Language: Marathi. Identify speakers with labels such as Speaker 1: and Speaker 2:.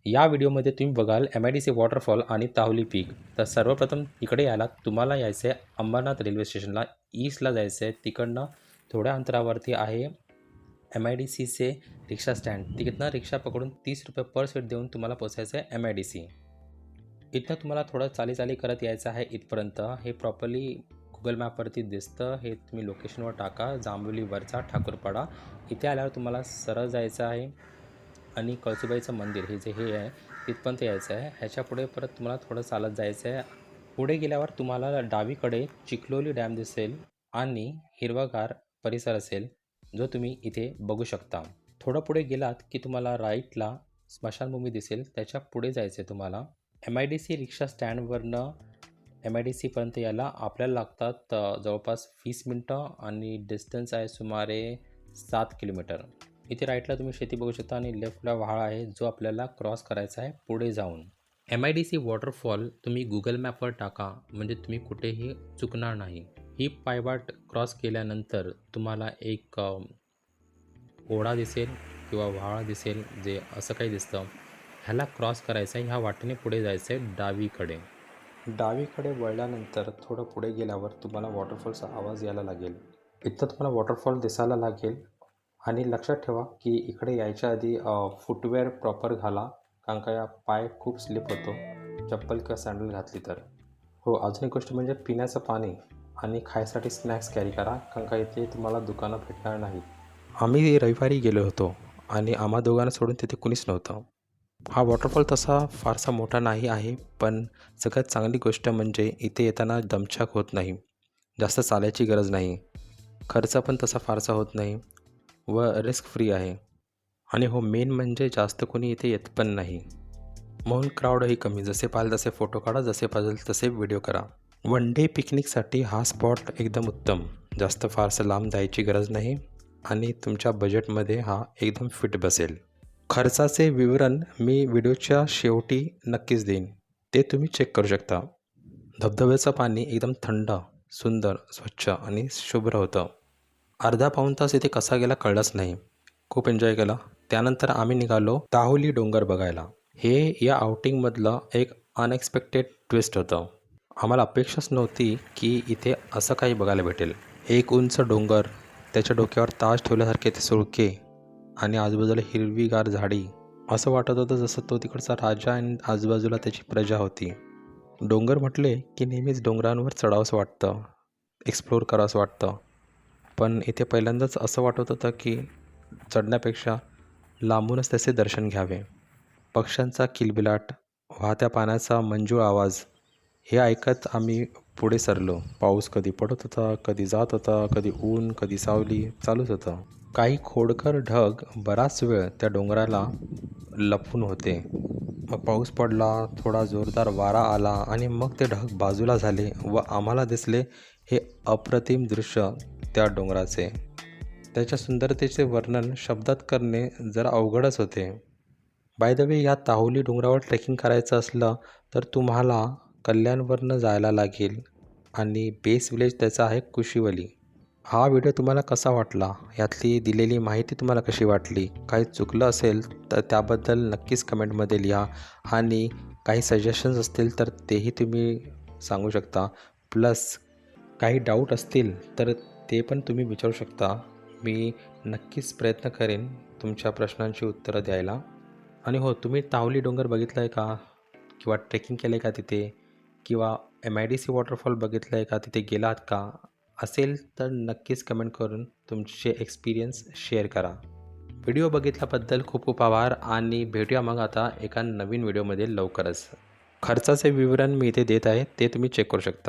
Speaker 1: या व्हिडिओमध्ये तुम्ही बघाल MIDC वॉटरफॉल आणि ताहुली पीक। तर सर्वप्रथम इकडे यायला तुम्हाला यायचं आहे अंबरनाथ रेल्वे स्टेशनला, ईस्टला जायचं आहे। तिकडनं थोड्या अंतरावरती आहे MIDCचे रिक्षा स्टँड। तिकडनं रिक्षा पकडून 30 रुपये पर सीट देऊन तुम्हाला पोचायचं आहे MIDC। इथनं तुम्हाला थोडं चाली करत यायचं आहे इथपर्यंत। हे प्रॉपरली गुगल मॅपवरती दिसतं, हे तुम्ही लोकेशनवर टाका, जांभुलीवरचा ठाकूरपाडा। इथे आल्यावर तुम्हाला सरळ जायचं आहे आणि कळसुबाईचं मंदिर हे जे आहे तिथपर्यंत यायचं आहे। ह्याच्या पुढे परत तुम्हाला थोडं चालत जायचं आहे। पुढे गेल्यावर तुम्हाला डावीकडे चिखलोली डॅम दिसेल आणि हिरवागार परिसर असेल, जो तुम्ही इथे बघू शकता। थोडं पुढे गेलात की तुम्हाला राईटला स्मशानभूमी दिसेल, त्याच्या पुढे जायचं आहे तुम्हाला। MIDC रिक्षा स्टँडवरनं MIDCपर्यंत यायला आपल्याला लागतात जवळपास 20 मिनटं आणि डिस्टन्स आहे सुमारे 7 किलोमीटर। इथे राईटला तुम्ही शेती बघू शकता आणि लेफ्टला व्हाळ आहे, जो आपल्याला क्रॉस करायचा आहे पुढे जाऊन। MIDC वॉटरफॉल तुम्ही गुगल मॅपवर टाका, म्हणजे तुम्ही कुठेही चुकणार नाही। ही पायवाट क्रॉस केल्यानंतर तुम्हाला एक ओढा दिसेल किंवा व्हाळ दिसेल, जे असं काही दिसतं। ह्याला क्रॉस करायचं आहे, ह्या वाटेने पुढे जायचं आहे डावीकडे। डावीकडे वळल्यानंतर थोडं पुढे गेल्यावर तुम्हाला वॉटरफॉलचा आवाज यायला लागेल। इथं तुम्हाला वॉटरफॉल दिसायला लागेल आणि लक्षात ठेवा की इकडे यायच्या आधी फुटवेअर प्रॉपर घाला, कारण का या पाय खूप स्लिप होतो चप्पल किंवा सँडल घातली तर। हो, अजून एक गोष्ट म्हणजे पिण्याचं पाणी आणि खायसाठी स्नॅक्स कॅरी करा, कारण का इथे तुम्हाला दुकानं भेटणार नाही। आम्ही रविवारी गेलो होतो आणि आम्हा दोघांना सोडून तिथे कुणीच नव्हतं। हा वॉटरफॉल तसा फारसा मोठा नाही आहे, पण सगळ्यात चांगली गोष्ट म्हणजे इथे येताना दमछाक होत नाही, जास्त चालायची गरज नाही, खर्च पण तसा फारसा होत नाही व रिस्क फ्री आहे। आणि हो, मेन म्हणजे जास्त कोणी इथे येत पण नाही, म्हणून क्राऊडही कमी। जसे पाहिजे तसे फोटो काढा, जसे पाहिजे तसे व्हिडिओ करा। वन डे पिकनिकसाठी हा स्पॉट एकदम उत्तम, जास्त फारसं लांब जायची गरज नाही आणि तुमच्या बजेटमध्ये हा एकदम फिट बसेल। खर्चाचे विवरण मी व्हिडिओच्या शेवटी नक्कीच देईन, ते तुम्ही चेक करू शकता। धबधब्याचं पाणी एकदम थंड, सुंदर, स्वच्छ आणि शुभ्र होतं। अर्धा पाऊण तास इथे कसा गेला कळलंच नाही, खूप एन्जॉय केला। त्यानंतर आम्ही निघालो ताहुली डोंगर बघायला। हे या आउटिंगमधलं एक अनएक्सपेक्टेड ट्विस्ट होतं। आम्हाला अपेक्षाच नव्हती की इथे असं काही बघायला भेटेल। एक उंच डोंगर, त्याच्या डोक्यावर ताज ठेवल्यासारखे ते सुळके आणि आजूबाजूला हिरवीगार झाडी। असं वाटत होतं जसं तो तिकडचा राजा आणि आजूबाजूला त्याची प्रजा होती। डोंगर म्हटले की नेहमीच डोंगरांवर चढावंसं वाटतं, एक्सप्लोअर करावंसं वाटतं, पण इथे पहिल्यांदाच असं वाटत होतं की चढण्यापेक्षा लांबूनच त्याचे दर्शन घ्यावे। पक्ष्यांचा किलबिलाट, वाहत्या पाण्याचा मंजूळ आवाज हे ऐकत आम्ही पुढे सरलो। पाऊस कधी पडत होता, कधी जात होता, कधी ऊन, कधी सावली चालूच होतं। काही खोडकर ढग बराच वेळ त्या डोंगराला लपून होते। मग पाऊस पडला, थोडा जोरदार वारा आला आणि मग ते ढग बाजूला झाले व आम्हाला दिसले हे अप्रतिम दृश्य त्या डोंगराचे। त्याच्या सुंदरतेचे वर्णन शब्दात करणे जरा अवघडच होते। बाय द वे, या ताहुली डोंगरावर ट्रेकिंग करायचं असलं तर तुम्हाला कल्याणवरनं जायला लागेल आणि बेस विलेज त्याचा आहे कुशिवली। हा व्हिडिओ तुम्हाला कसा वाटला, यातली दिलेली माहिती तुम्हाला कशी वाटली, काही चुकलं असेल तर त्याबद्दल नक्कीच कमेंटमध्ये लिहा आणि काही सजेशन्स असतील तर तेही तुम्ही सांगू शकता। प्लस काही डाऊट असतील तर ते पण तुम्ही विचारू शकता, मी नक्कीच प्रयत्न करेन तुमच्या प्रश्नांची उत्तरं द्यायला। आणि हो, तुम्ही ताहुली डोंगर बघितलं आहे का, किंवा ट्रेकिंग केलं आहे का तिथे, किंवा MIDC वॉटरफॉल बघितलं आहे का, तिथे गेलात का? असेल तर नक्कीच कमेंट करून तुमचे एक्सपिरियन्स शेअर करा। व्हिडिओ बघितल्याबद्दल खूप खूप आभार आणि भेटूया मग आता एका नवीन व्हिडिओमध्ये लवकरच। खर्चाचे विवरण मी इथे देत आहे, ते तुम्ही चेक करू शकता।